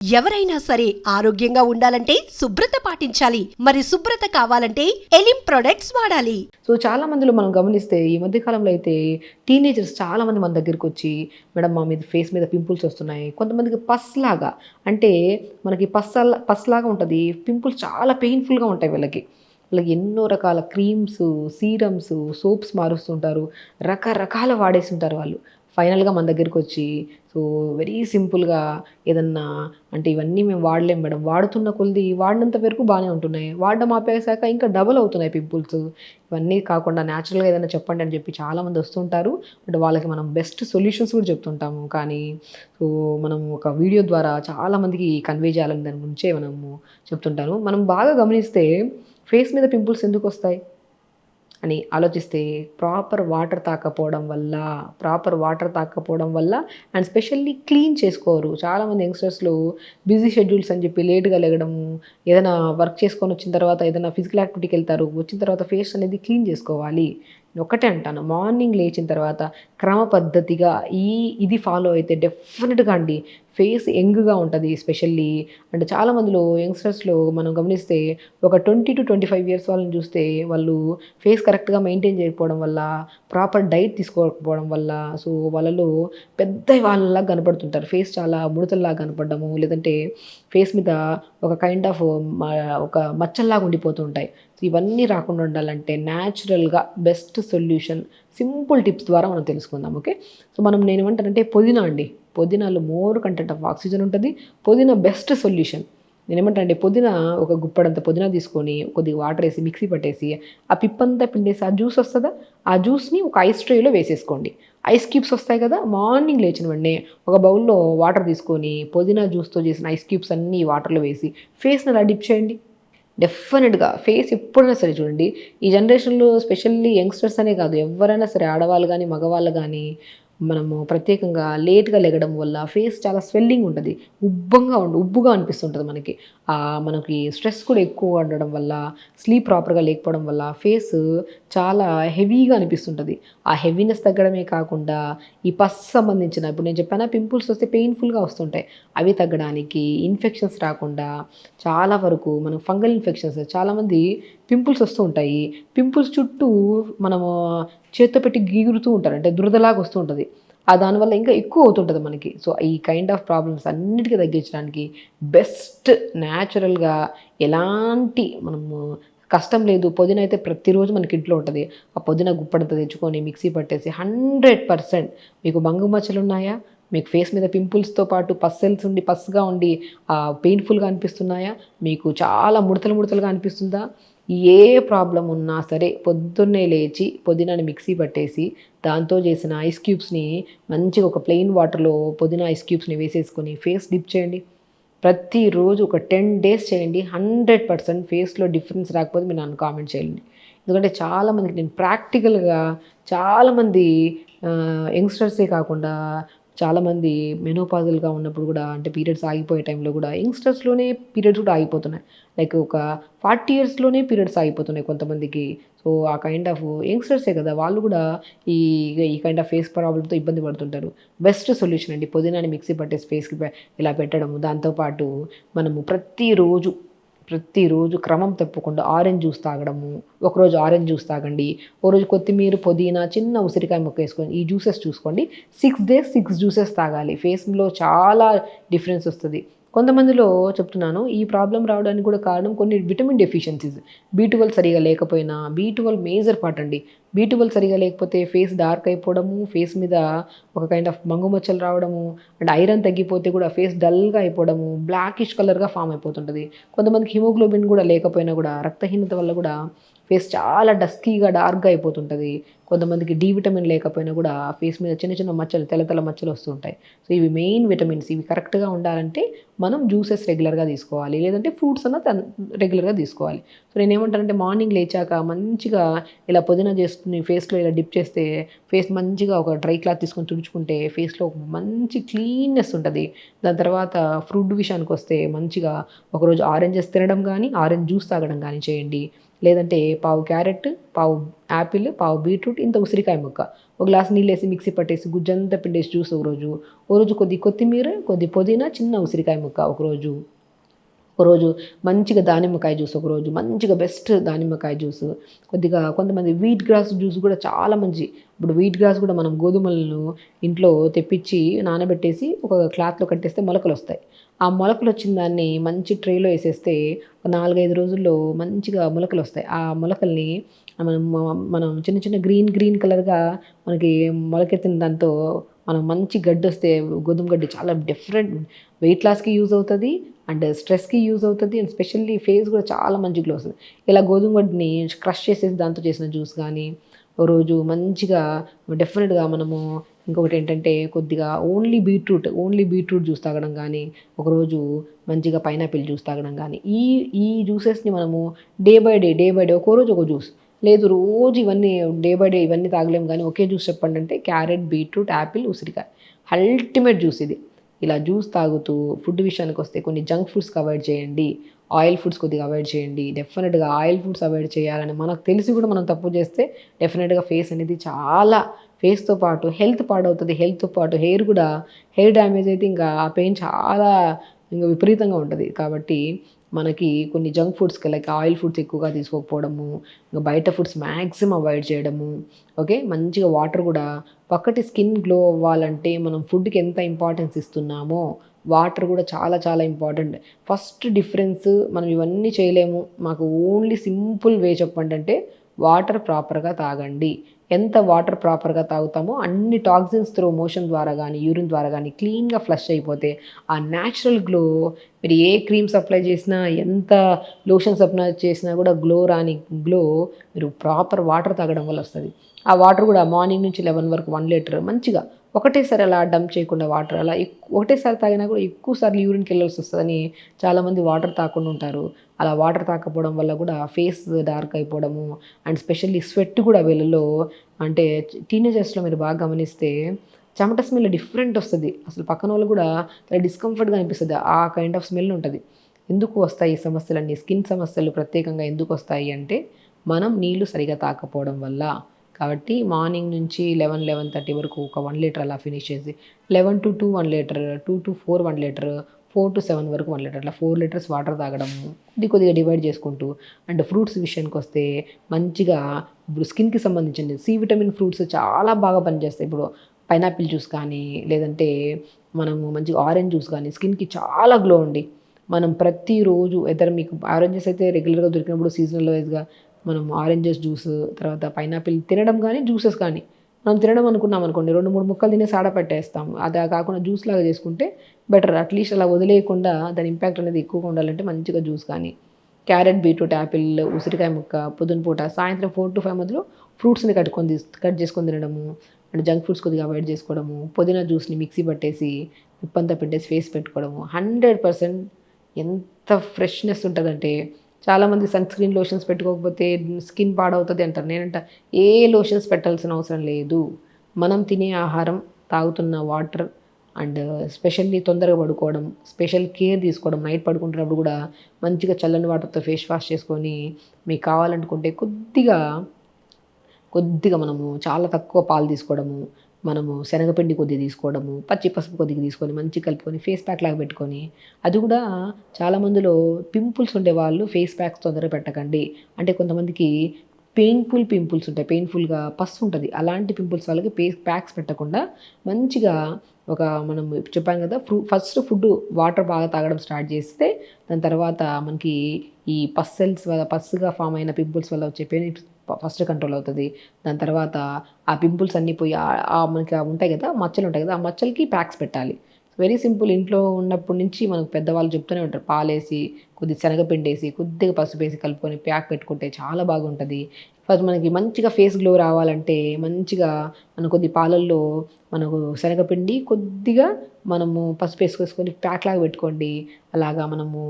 ఎవరైనా సరే ఆరోగ్యంగా ఉండాలంటే శుభ్రత పాటించాలి. మరి శుభ్రత కావాలంటే ఎలిం ప్రొడక్ట్స్ వాడాలి. సో చాలా మందిలో మనం గమనిస్తే ఈ మధ్య కాలంలో అయితే టీనేజర్స్ చాలా మంది మన దగ్గరికి వచ్చి, మేడం మా మీద ఫేస్ మీద పింపుల్స్ వస్తున్నాయి. కొంతమందికి పస్ లాగా, అంటే మనకి పస్ లాగా ఉంటుంది. పింపుల్స్ చాలా పెయిన్ఫుల్గా ఉంటాయి వీళ్ళకి. వాళ్ళకి ఎన్నో రకాల క్రీమ్స్, సీరమ్స్, సోప్స్ మారుస్తుంటారు. రకరకాల వాడేసి ఉంటారు వాళ్ళు. ఫైనల్గా మన దగ్గరికి వచ్చి, సో వెరీ సింపుల్గా ఏదన్నా, అంటే ఇవన్నీ మేము వాడలేం మేడం, వాడుతున్న కొద్ది వాడినంత వరకు బాగానే ఉంటున్నాయి, వాడడం ఆపేసాక ఇంకా డబుల్ అవుతున్నాయి పింపుల్స్, ఇవన్నీ కాకుండా న్యాచురల్గా ఏదైనా చెప్పండి అని చెప్పి చాలామంది వస్తుంటారు. బట్ వాళ్ళకి మనం బెస్ట్ సొల్యూషన్స్ కూడా చెప్తుంటాము. కానీ సో మనం ఒక వీడియో ద్వారా చాలామందికి కన్వే చేయాలని దాని గురించే మనము చెప్తుంటాను. మనం బాగా గమనిస్తే ఫేస్ మీద పింపుల్స్ ఎందుకు వస్తాయి అని ఆలోచిస్తే, ప్రాపర్ వాటర్ తాకపోవడం వల్ల అండ్ స్పెషల్లీ క్లీన్ చేసుకోరు. చాలామంది యంగ్స్టర్స్లో బిజీ షెడ్యూల్స్ అని చెప్పి లేట్గా లెగడము, ఏదైనా వర్క్ చేసుకొని వచ్చిన తర్వాత ఏదైనా ఫిజికల్ యాక్టివిటీకి వెళ్తారు, వచ్చిన తర్వాత ఫేస్ అనేది క్లీన్ చేసుకోవాలి. నేను ఒక్కటే అంటాను, మార్నింగ్ లేచిన తర్వాత క్రమ పద్ధతిగా ఇది ఫాలో అయితే డెఫినెట్గా అండి ఫేస్ యంగ్గా ఉంటుంది. స్పెషల్లీ అంటే చాలామందిలో యంగ్స్టర్స్లో మనం గమనిస్తే ఒక 20 to 25 ఇయర్స్ వాళ్ళని చూస్తే వాళ్ళు ఫేస్ కరెక్ట్గా మెయింటైన్ చేయకపోవడం వల్ల, ప్రాపర్ డైట్ తీసుకోకపోవడం వల్ల, సో వాళ్ళలో పెద్ద వాళ్ళలా కనపడుతుంటారు. ఫేస్ చాలా ముడతల్లాగా కనపడము, లేదంటే ఫేస్ మీద ఒక కైండ్ ఆఫ్ ఒక మచ్చల్లాగా ఉండిపోతూ ఉంటాయి. సో ఇవన్నీ రాకుండా ఉండాలంటే న్యాచురల్గా బెస్ట్ సొల్యూషన్ సింపుల్ టిప్స్ ద్వారా మనం తెలుసుకుందాం. ఓకే, సో నేను ఏమంటానంటే పుదీనా అండి. పుదీనాలో మోర్ కంటెంట్ ఆఫ్ ఆక్సిజన్ ఉంటుంది. పుదీనా బెస్ట్ సొల్యూషన్. నేనేమంటానంటే పుదీనా ఒక గుప్పడంత పుదీనా తీసుకొని కొద్దిగా వాటర్ వేసి మిక్సీ పట్టేసి ఆ పిప్పంతా పిండేసి ఆ జ్యూస్ వస్తుందా, ఆ జ్యూస్ని ఒక ఐస్ ట్రేలో వేసేసుకోండి. ఐస్ క్యూబ్స్ వస్తాయి కదా, మార్నింగ్ లేచిన వెంటనే ఒక బౌల్లో వాటర్ తీసుకొని పుదీనా జ్యూస్తో చేసిన ఐస్ క్యూబ్స్ అన్నీ వాటర్లో వేసి ఫేస్ని అలా డిప్ చేయండి. డెఫినెట్గా ఫేస్ ఎప్పుడైనా సరే చూడండి, ఈ జనరేషన్లో స్పెషల్లీ యంగ్స్టర్స్ అనే కాదు, ఎవరైనా సరే ఆడవాళ్ళు కానీ మగవాళ్ళు కానీ మనము ప్రత్యేకంగా లేట్గా లెగడం వల్ల ఫేస్ చాలా స్వెల్లింగ్ ఉంటుంది, ఉబ్బుగా అనిపిస్తుంటుంది మనకి. మనకి స్ట్రెస్ కూడా ఎక్కువ ఉండడం వల్ల, స్లీప్ ప్రాపర్గా లేకపోవడం వల్ల ఫేస్ చాలా హెవీగా అనిపిస్తుంటుంది. ఆ హెవీనెస్ తగ్గడమే కాకుండా ఈ పస్ సంబంధించిన, ఇప్పుడు నేను చెప్పాను పింపుల్స్ వస్తే పెయిన్ఫుల్గా వస్తుంటాయి, అవి తగ్గడానికి, ఇన్ఫెక్షన్స్ రాకుండా చాలా వరకు మనం ఫంగల్ ఇన్ఫెక్షన్స్, చాలామంది పింపుల్స్ వస్తూ ఉంటాయి, పింపుల్స్ చుట్టూ మనము చేత్తో పెట్టి గీగురుతూ ఉంటారు, అంటే దురదలాగా వస్తూ ఉంటుంది, దానివల్ల ఇంకా ఎక్కువ అవుతుంటుంది మనకి. సో ఈ కైండ్ ఆఫ్ ప్రాబ్లమ్స్ అన్నిటికీ తగ్గించడానికి బెస్ట్ న్యాచురల్గా ఎలాంటి మనము కష్టం లేదు, పుదీనా అయితే ప్రతిరోజు మనకి ఇంట్లో ఉంటుంది. ఆ పుదీనా గుప్పడంతా తెచ్చుకొని మిక్సీ పట్టేసి 100% మీకు బంగు మచ్చలు ఉన్నాయా, మీకు ఫేస్ మీద పింపుల్స్తో పాటు పస్సెల్స్ ఉండి పస్గా ఉండి పెయిన్ఫుల్గా అనిపిస్తున్నాయా, మీకు చాలా ముడతలుగా అనిపిస్తుందా, ఏ ప్రాబ్లం ఉన్నా సరే పొద్దున్నే లేచి పుదీనాని మిక్సీ పట్టేసి దాంతో చేసిన ఐస్ క్యూబ్స్ని మంచిగా ఒక ప్లెయిన్ వాటర్లో పుదీనా ఐస్ క్యూబ్స్ని వేసేసుకొని ఫేస్ డిప్ చేయండి. ప్రతిరోజు ఒక 10 days చేయండి. 100% ఫేస్లో డిఫరెన్స్ రాకపోతే మీరు నన్ను కామెంట్ చేయండి. ఎందుకంటే చాలామందికి నేను ప్రాక్టికల్గా చాలామంది యంగ్స్టర్సే కాకుండా చాలామంది మెనోపాజల్గా ఉన్నప్పుడు కూడా, అంటే పీరియడ్స్ ఆగిపోయే టైంలో కూడా యంగ్స్టర్స్లోనే పీరియడ్స్ కూడా ఆగిపోతున్నాయి. లైక్ ఒక 40 yearsలోనే పీరియడ్స్ ఆగిపోతున్నాయి కొంతమందికి. సో ఆ కైండ్ ఆఫ్ యంగ్స్టర్సే కదా, వాళ్ళు కూడా ఈ ఈ కైండ్ ఆఫ్ ఫేస్ ప్రాబ్లమ్తో ఇబ్బంది పడుతుంటారు. బెస్ట్ సొల్యూషన్ అండి పుదీనాని మిక్సీ పట్టేసి ఫేస్కి ఇలా పెట్టడము. దాంతోపాటు మనము ప్రతిరోజు క్రమం తప్పకుండా ఆరెంజ్ జ్యూస్ తాగడము. ఒకరోజు ఆరెంజ్ జ్యూస్ తాగండి, ఓ రోజు కొత్తిమీర, పుదీనా, చిన్న ఉసిరికాయ ముక్క వేసుకొని ఈ జ్యూసెస్ చూసుకోండి. 6 days 6 జ్యూసెస్ తాగాలి. ఫేస్లో చాలా డిఫరెన్స్ వస్తుంది. కొంతమందిలో చెప్తున్నాను, ఈ ప్రాబ్లం రావడానికి కూడా కారణం కొన్ని విటమిన్ డెఫిషియన్సీస్. B12 సరిగా లేకపోయినా, B12 మేజర్ పార్ట్ అండి. B12 సరిగా లేకపోతే ఫేస్ డార్క్ అయిపోవడము, ఫేస్ మీద ఒక కైండ్ ఆఫ్ మంగు మచ్చలు రావడము, అండ్ ఐరన్ తగ్గిపోతే కూడా ఫేస్ డల్గా అయిపోవడము, బ్లాకిష్ కలర్గా ఫామ్ అయిపోతుంటుంది. కొంతమందికి హిమోగ్లోబిన్ కూడా లేకపోయినా కూడా, రక్తహీనత వల్ల కూడా ఫేస్ చాలా డస్కీగా డార్క్గా అయిపోతుంటుంది. కొంతమందికి డి విటమిన్ లేకపోయినా కూడా ఫేస్ మీద చిన్న మచ్చలు, తెల్ల మచ్చలు వస్తూ ఉంటాయి. సో ఇవి మెయిన్ విటమిన్స్. ఇవి కరెక్ట్గా ఉండాలంటే మనం జ్యూసెస్ రెగ్యులర్గా తీసుకోవాలి, లేదంటే ఫ్రూట్స్ రెగ్యులర్గా తీసుకోవాలి. సో నేను ఏమంటానంటే మార్నింగ్ లేచాక మంచిగా ఇలా పుదీనా చేసుకుని ఫేస్లో ఇలా డిప్ చేస్తే ఫేస్ మంచిగా ఒక డ్రై క్లాత్ తీసుకొని తుడుచుకుంటే ఫేస్లో ఒక మంచి క్లీన్నెస్ ఉంటుంది. దాని తర్వాత ఫుడ్ విషయానికి వస్తే మంచిగా ఒకరోజు ఆరెంజెస్ తినడం కానీ, ఆరెంజ్ జ్యూస్ తాగడం కానీ చేయండి. లేదంటే పావు క్యారెట్, పావు యాపిల్, పావు బీట్రూట్, ఇంత ఉసిరికాయ ముక్క, ఒక గ్లాస్ నీళ్ళేసి మిక్సీ పట్టేసి గుజ్జంతా పిండేసి జ్యూస్ ఓ రోజు కొద్ది కొత్తిమీర, కొద్ది పుదీనా, చిన్న ఉసిరికాయ ముక్క ఒకరోజు మంచిగా దానిమ్మకాయ జ్యూస్, ఒకరోజు మంచిగా బెస్ట్ దానిమ్మకాయ జ్యూస్, కొద్దిగా కొంతమంది వీట్ గ్రాస్ జ్యూస్ కూడా చాలా మంచి. ఇప్పుడు వీట్ గ్రాస్ కూడా మనం గోధుమలను ఇంట్లో తెప్పించి నానబెట్టేసి ఒక క్లాత్లో కట్టేస్తే మొలకలు వస్తాయి. ఆ మొలకలు వచ్చిన దాన్ని మంచి ట్రేలో వేసేస్తే ఒక 4-5 రోజుల్లో మంచిగా మొలకలు వస్తాయి. ఆ మొలకల్ని మనం మనం చిన్న చిన్న గ్రీన్ కలర్గా మనకి మొలకెత్తిన దాంతో మనం మంచి గడ్డి వస్తే, గోధుమ గడ్డి చాలా డిఫరెంట్ వెయిట్ లాస్కి యూజ్ అవుతుంది అండ్ స్ట్రెస్కి యూజ్ అవుతుంది అండ్ స్పెషల్లీ ఫేస్ కూడా చాలా మంచి గ్లో వస్తుంది. ఇలా గోధుమ గడ్డిని క్రష్ చేసేసి దాంతో చేసిన జ్యూస్ కానీ, ఓ రోజు మంచిగా డెఫినెట్గా మనము ఇంకొకటి ఏంటంటే కొద్దిగా ఓన్లీ బీట్రూట్ జ్యూస్ తాగడం కానీ, ఒకరోజు మంచిగా పైనాపిల్ జ్యూస్ తాగడం కానీ, ఈ జ్యూసెస్ని మనము డే బై డే ఒక్కో రోజు ఒక జ్యూస్, లేదు రోజు ఇవన్నీ డే బై డే ఇవన్నీ తాగలేము కానీ ఒకే జ్యూస్ చెప్పండి అంటే క్యారెట్, బీట్రూట్, యాపిల్, ఉసిరికాయ అల్టిమేట్ జ్యూస్ ఇది. ఇలా జ్యూస్ తాగుతూ ఫుడ్ విషయానికి వస్తే కొన్ని జంక్ ఫుడ్స్కి అవాయిడ్ చేయండి, ఆయిల్ ఫుడ్స్ కొద్దిగా అవాయిడ్ చేయండి. డెఫినెట్గా ఆయిల్ ఫుడ్స్ అవాయిడ్ చేయాలని మనకు తెలిసి కూడా మనం తప్పు చేస్తే డెఫినెట్గా ఫేస్ అనేది చాలా, ఫేస్తో పాటు హెల్త్ పాడవుతుంది, హెల్త్తో పాటు హెయిర్ డ్యామేజ్ అయితే ఇంకా ఆ పెయిన్ చాలా ఇంకా విపరీతంగా ఉంటుంది. కాబట్టి మనకి కొన్ని జంక్ ఫుడ్స్కి లైక్ ఆయిల్ ఫుడ్స్ ఎక్కువగా తీసుకోకపోవడము, ఇంకా బయట ఫుడ్స్ మ్యాక్సిమం అవాయిడ్ చేయడము. ఓకే, మంచిగా వాటర్ కూడా పక్కటి స్కిన్ గ్లో అవ్వాలంటే మనం ఫుడ్కి ఎంత ఇంపార్టెన్స్ ఇస్తున్నామో వాటర్ కూడా చాలా చాలా ఇంపార్టెంట్. ఫస్ట్ డిఫరెన్స్ మనం ఇవన్నీ చేయలేము, మాకు ఓన్లీ సింపుల్ వే చెప్పండి అంటే వాటర్ ప్రాపర్గా తాగండి. ఎంత వాటర్ ప్రాపర్గా తాగుతామో అన్ని టాక్సిన్స్ త్రూ మోషన్ ద్వారా కానీ యూరిన్ ద్వారా కానీ క్లీన్గా ఫ్లష్ అయిపోతే ఆ న్యాచురల్ గ్లో, మీరు ఏ క్రీమ్స్ అప్లై చేసినా ఎంత లోషన్స్ అప్లై చేసినా కూడా గ్లో మీరు ప్రాపర్ వాటర్ తాగడం వల్ల వస్తుంది. ఆ వాటర్ కూడా మార్నింగ్ నుంచి 11 వరకు 1 లీటర్ మంచిగా ఒకటేసారి అలా డంప్ చేయకుండా వాటర్ అలా ఒకటేసారి తాగినా కూడా ఎక్కువ సార్లు యూరిన్కి వెళ్ళాల్సి వస్తుందని చాలామంది వాటర్ తాగకుండా ఉంటారు. అలా వాటర్ తాకపోవడం వల్ల కూడా ఫేస్ డార్క్ అయిపోవడము అండ్ స్పెషల్లీ స్వెట్ కూడా వీళ్ళలో, అంటే టీనేజర్స్లో మీరు బాగా గమనిస్తే చెమట స్మెల్ డిఫరెంట్ వస్తుంది. అసలు పక్కన వాళ్ళు కూడా చాలా డిస్కంఫర్ట్గా అనిపిస్తుంది, ఆ కైండ్ ఆఫ్ స్మెల్ ఉంటుంది. ఎందుకు వస్తాయి ఈ సమస్యలన్నీ, స్కిన్ సమస్యలు ప్రత్యేకంగా ఎందుకు వస్తాయి అంటే మనం నీళ్లు సరిగా తాకపోవడం వల్ల. కాబట్టి మార్నింగ్ నుంచి 11-11:30 వరకు ఒక 1 లీటర్ అలా ఫినిష్ చేసి 11 to 2 1 litre, 2 to 4 1 litre, 4 to 7 వరకు 1 లీటర్, అట్లా 4 లీటర్స్ వాటర్ తాగడము కొద్దిగా డివైడ్ చేసుకుంటూ. అండ్ ఫ్రూట్స్ విషయానికి వస్తే మంచిగా ఇప్పుడు స్కిన్కి సంబంధించింది సి విటమిన్ ఫ్రూట్స్ చాలా బాగా పనిచేస్తాయి. ఇప్పుడు పైనాపిల్ జ్యూస్ కానీ, లేదంటే మనము మంచిగా ఆరెంజ్ జ్యూస్ కానీ స్కిన్కి చాలా గ్లో ఉండి మనం ప్రతిరోజు మీకు ఆరెంజెస్ అయితే రెగ్యులర్గా దొరికినప్పుడు సీజనల్ వైజ్గా మనం ఆరెంజెస్ జ్యూస్, తర్వాత పైనాపిల్ తినడం కానీ జ్యూసెస్ కానీ మనం తినడం అనుకున్నాం అనుకోండి 2-3 ముక్కలు తినేసి ఆడపెట్టేస్తాం. అది కాకుండా జ్యూస్ లాగా చేసుకుంటే బెటర్. అట్లీస్ట్ అలా వదిలేయకుండా దాని ఇంపాక్ట్ అనేది ఎక్కువగా ఉండాలంటే మంచిగా జ్యూస్ కానీ క్యారెట్, బీట్రూట్, యాపిల్, ఉసిరికాయ ముక్క పొద్దున పూట, సాయంత్రం 4 to 5 మధ్యలో ఫ్రూట్స్ని కట్ చేసుకొని తినడము అండ్ జంక్ ఫుడ్స్ కొద్దిగా అవాయిడ్ చేసుకోవడము, పుదీనా జ్యూస్ని మిక్సీ పట్టేసి ఉప్పంతా పెట్టేసి ఫేస్ పెట్టుకోవడము 100% ఎంత ఫ్రెష్నెస్ ఉంటుందంటే. చాలామంది సన్ స్క్రీన్ లోషన్స్ పెట్టుకోకపోతే స్కిన్ పాడవుతుంది అంటారు. నేనంట ఏ లోషన్స్ పెట్టాల్సిన అవసరం లేదు. మనం తినే ఆహారం, తాగుతున్న వాటర్ అండ్ స్పెషల్లీ తొందరగా పడుకోవడం, స్పెషల్ కేర్ తీసుకోవడం, నైట్ పడుకుంటున్నప్పుడు కూడా మంచిగా చల్లని వాటర్తో ఫేస్ వాష్ చేసుకొని మీకు కావాలనుకుంటే కొద్దిగా మనము చాలా తక్కువ పాలు తీసుకోవడము, మనము శనగపిండి కొద్దిగా తీసుకోవడము, పచ్చి పసుపు కొద్దిగా తీసుకొని మంచిగా కలుపుకొని ఫేస్ ప్యాక్ లాగా పెట్టుకొని, అది కూడా చాలామందిలో పింపుల్స్ ఉండే వాళ్ళు ఫేస్ ప్యాక్స్ తొందరగా పెట్టకండి. అంటే కొంతమందికి పింపుల్స్ ఉంటాయి, పెయిన్ఫుల్గా పస్సు ఉంటుంది. అలాంటి పింపుల్స్ వాళ్ళకి ప్యాక్స్ పెట్టకుండా మంచిగా మనం చెప్పాను కదా ఫస్ట్ ఫుడ్ వాటర్ బాగా తాగడం స్టార్ట్ చేస్తే దాని తర్వాత మనకి ఈ పస్సెల్స్ వల్ల పస్సుగా ఫామ్ అయిన పింపుల్స్ వల్ల వచ్చే పెయిన్ ఫస్ట్ కంట్రోల్ అవుతుంది. దాని తర్వాత ఆ పింపుల్స్ అన్నీ పోయి మనకి ఉంటాయి కదా మచ్చలు ఉంటాయి కదా, ఆ మచ్చలకి ప్యాక్స్ పెట్టాలి. Very simple. ఇంట్లో ఉన్నప్పటి నుంచి మనకు పెద్దవాళ్ళు చెప్తూనే ఉంటారు, పాలేసి కొద్దిగా శనగపిండి వేసి కొద్దిగా పసుపు వేసి కలుపుకొని ప్యాక్ పెట్టుకుంటే చాలా బాగుంటుంది. ఫస్ట్ మనకి మంచిగా ఫేస్ గ్లో రావాలంటే మంచిగా కొద్ది పాలల్లో మనకు శనగపిండి కొద్దిగా మనము పసుపు వేసుకొని ప్యాక్ లాగా పెట్టుకోండి. అలాగా మనము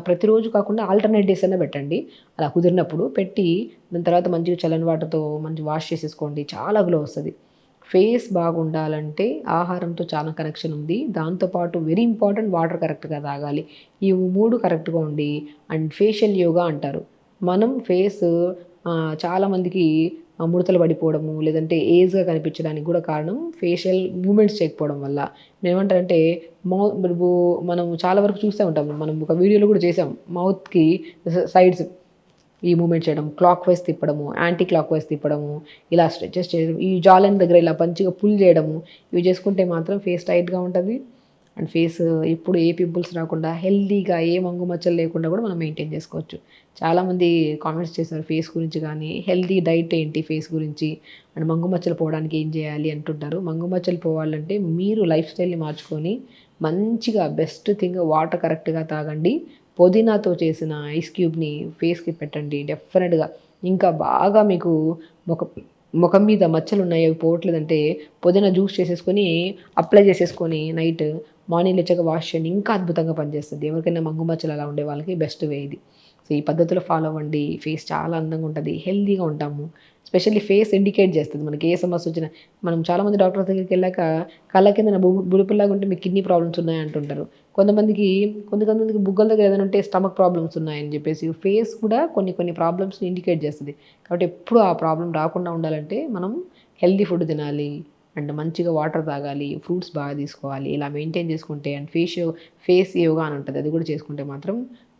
ప్రతిరోజు కాకుండా ఆల్టర్నేట్ డేస్ అయినా పెట్టండి. అలా కుదిరినప్పుడు పెట్టి దాని తర్వాత మంచిగా చల్లని వాటర్తో మంచి వాష్ చేసేసుకోండి, చాలా గ్లో వస్తుంది. ఫేస్ బాగుండాలంటే ఆహారంతో చాలా కనెక్షన్ ఉంది. దాంతోపాటు వెరీ ఇంపార్టెంట్ వాటర్ కరెక్ట్గా తాగాలి. ఈ 3 కరెక్ట్గా ఉండి అండ్ ఫేషియల్ యోగా అంటారు. మనం ఫేస్ చాలామందికి ముడతలు పడిపోవడము లేదంటే ఏజ్గా కనిపించడానికి కూడా కారణం ఫేషియల్ మూమెంట్స్ చేయకపోవడం వల్ల. ఏమంటారంటే మనం చాలా వరకు చూస్తూ ఉంటాం, మనం ఒక వీడియోలో కూడా చేసాం, మౌత్కి సైడ్స్ ఈ మూమెంట్ చేయడం, క్లాక్ వైజ్ తిప్పడము, యాంటీ క్లాక్ వైజ్ తిప్పడము, ఇలా స్ట్రెచెస్ చేయడం, ఈ జాలైన్ దగ్గర ఇలా మంచిగా పుల్ చేయడము, ఇవి చేసుకుంటే మాత్రం ఫేస్ టైట్గా ఉంటుంది అండ్ ఫేస్ ఎప్పుడు ఏ పింపుల్స్ రాకుండా హెల్దీగా ఏ మంగు మచ్చలు లేకుండా కూడా మనం మెయింటైన్ చేసుకోవచ్చు. చాలామంది కామెంట్స్ చేశారు ఫేస్ గురించి కానీ, హెల్దీ డైట్ ఏంటి ఫేస్ గురించి అండ్ మంగు మచ్చలు పోవడానికి ఏం చేయాలి అంటుంటారు. మంగు మచ్చలు పోవాలంటే మీరు లైఫ్ స్టైల్ని మార్చుకొని మంచిగా బెస్ట్ థింగ్ వాటర్ కరెక్ట్గా తాగండి, పుదీనాతో చేసిన ఐస్ క్యూబ్ని ఫేస్కి పెట్టండి డెఫినెట్గా. ఇంకా బాగా మీకు ముఖం మీద మచ్చలు ఉన్నాయి అవి పోవట్లేదంటే పుదీనా జ్యూస్ చేసేసుకొని అప్లై చేసేసుకొని నైట్ మార్నింగ్ లేచాక వాష్ చేయండి, ఇంకా అద్భుతంగా పనిచేస్తుంది. ఎవరికైనా మంగు మచ్చలు అలా ఉండే వాళ్ళకి బెస్ట్ వే ఇది. సో ఈ పద్ధతిలో ఫాలో అవ్వండి, ఫేస్ చాలా అందంగా ఉంటుంది, హెల్దీగా ఉంటాము. స్పెషల్లీ ఫేస్ ఇండికేట్ చేస్తుంది మనకి ఏ సమస్య వచ్చినా. మనం చాలామంది డాక్టర్స్ దగ్గరికి వెళ్ళాక కళ్ళ కింద బుడిపుల్లాగా ఉంటే మీకు కిడ్నీ ప్రాబ్లమ్స్ ఉన్నాయి అంటుంటారు. కొంతమందికి బుగ్గల దగ్గర ఏదైనా ఉంటే స్టమక్ ప్రాబ్లమ్స్ ఉన్నాయని చెప్పేసి. ఫేస్ కూడా కొన్ని ప్రాబ్లమ్స్ని ఇండికేట్ చేస్తుంది. కాబట్టి ఎప్పుడు ఆ ప్రాబ్లం రాకుండా ఉండాలంటే మనం హెల్దీ ఫుడ్ తినాలి అండ్ మంచిగా వాటర్ తాగాలి, ఫ్రూట్స్ బాగా తీసుకోవాలి. ఇలా మెయింటైన్ చేసుకుంటే అండ్ ఫేస్ యోగా అని ఉంటుంది, అది కూడా చేసుకుంటే మాత్రం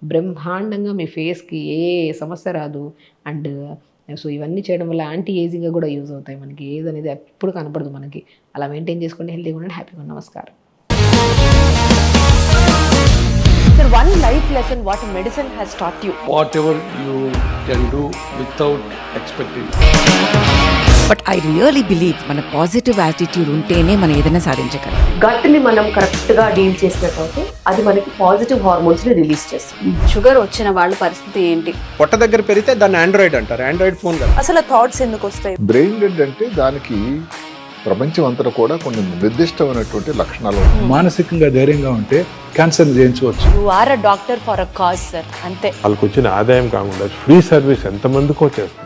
బ్రహ్మాండంగా మీ ఫేస్కి ఏ సమస్య రాదు. అండ్ సో ఇవన్నీ చేయడం వల్ల యాంటీ ఏజింగ్గా కూడా యూజ్ అవుతాయి. మనకి ఏజ్ అనేది ఎప్పుడు కనపడదు మనకి. అలా మెయింటైన్ చేసుకోండి, హెల్తీగా ఉండండి, హ్యాపీగా ఉండండి. నమస్కారం. Sir, one life lesson what medicine has taught you. Whatever you can do without expecting. But I really believe మన పాజిటివ్ యాటిట్యూడ్ ఉంటేనే మనం ఏదైనా సాధించగలం. గట్ని మనం కరెక్ట్గా డీల్ చేసినట్లయితే అది మనకి పాజిటివ్ హార్మోన్స్ని రిలీజ్ చేస్తుంది. షుగర్ వచ్చిన వాళ్ళ పరిస్థితి ఏంటి? పొట్ట దగ్గర పెరిగితే దాన్ని ఆండ్రాయిడ్ అంటారు, ఆండ్రాయిడ్ ఫోన్ కదా. అసలు థాట్స్ ఎందుకు వస్తాయి? బ్రెయిన్ డెడ్ అంటే దానికి ప్రపంచం అంతా కూడా కొన్ని నిర్దిష్టమైనటువంటి లక్షణాలు ఉన్నాయి. మానసికంగా ధైర్యంగా ఉంటే క్యాన్సర్ జయించవచ్చు. You are a doctor for a cause sir, అంతే. వాళ్ళకి వచ్చిన ఆదాయం కాకుండా ఫ్రీ సర్వీస్ ఎంతమందికో చేస్తారు.